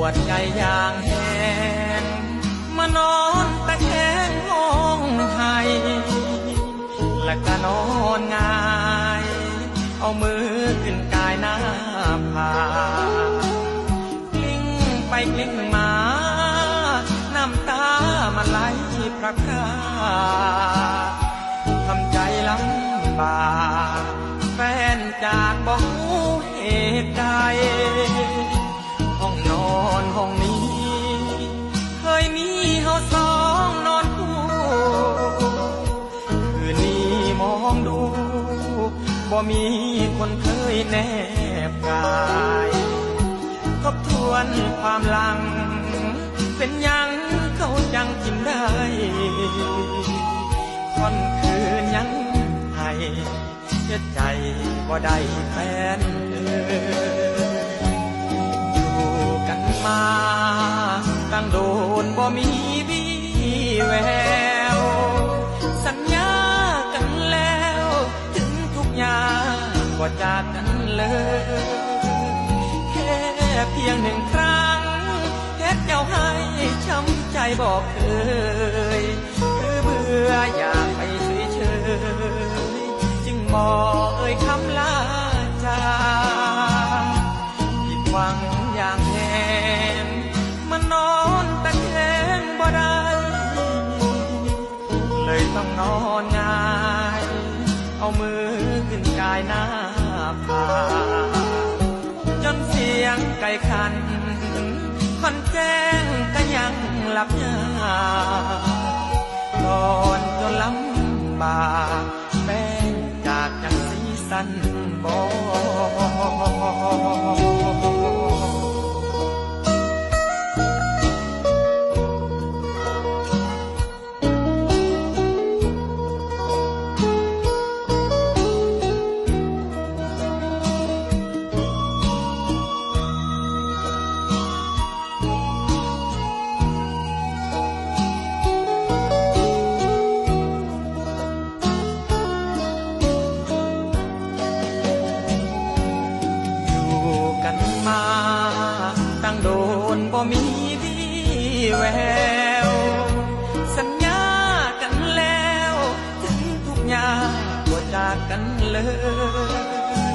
วดใจอย่างแห้งมานอนตะแคงห้องไห้และก็นอนง่ายเอามือขึ้นกายหน้าผากลิ้งไปกลิ้งมาน้ำตามันไหลพรักพราทำใจลำบากแฟนจากบ่ฮู้เหตุใดห้องนอนห้องนี้เคยมีเฮาสองนอนคู่คืนนี้มองดูบ่มีคนเคยแนบกายทบทวนความหลังเป็นยังเขาจังกินได้ค่อนคืนยังให้เจ็ดใจบ่ได้แฟนอยู่กันมาตั้งโดนบ่มีวี่แววสัญญากันแล้วถึงทุกอย่างบ่จากกันเลยแค่เพียงหนึ่งครั้งเฮ็ดเจ้าให้ช้ำใจบอกเคยคือเบื่ออยากไปเฉยๆจึงบอกเอ่ยคำลาจากผิดหวังอย่างแห้งมันนอนตะแคงบ่ได้เลยต้องนอนง่ายเอามือขึ้นกายหน้าผากจนเสียงไก่ขันคอนแจ้งก็ยังหลับยากก่อนจนลำบากแป้งจากจังสีสันบ่มาตั้งโดนบ่มีวี่แววสัญญากันแล้วถึงทุกอย่างบ่จากกันเลย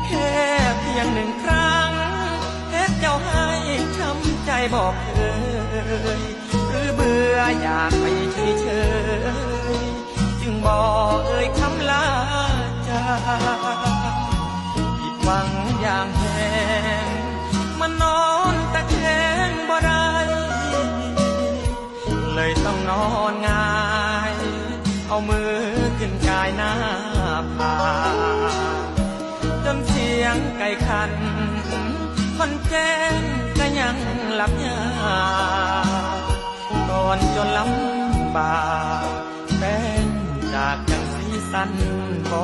แค่เพียงหนึ่งครั้งเฮ็ดเจ้าให้ช้ำใจบอกเคยหรือเบื่ออยากไปเฉยๆจึงบอกเอ่ยคำลาจากผิดหวังอย่างแห้งมันนอนตะแคงบ่ได้เลยต้องนอนง่ายเอามือขึ้นกายหน้าผากจนเสียงไก่ขันคนแจ้งก็ยังหลับยากก่อนจนลำบากแป้งจากจังสีสันบ่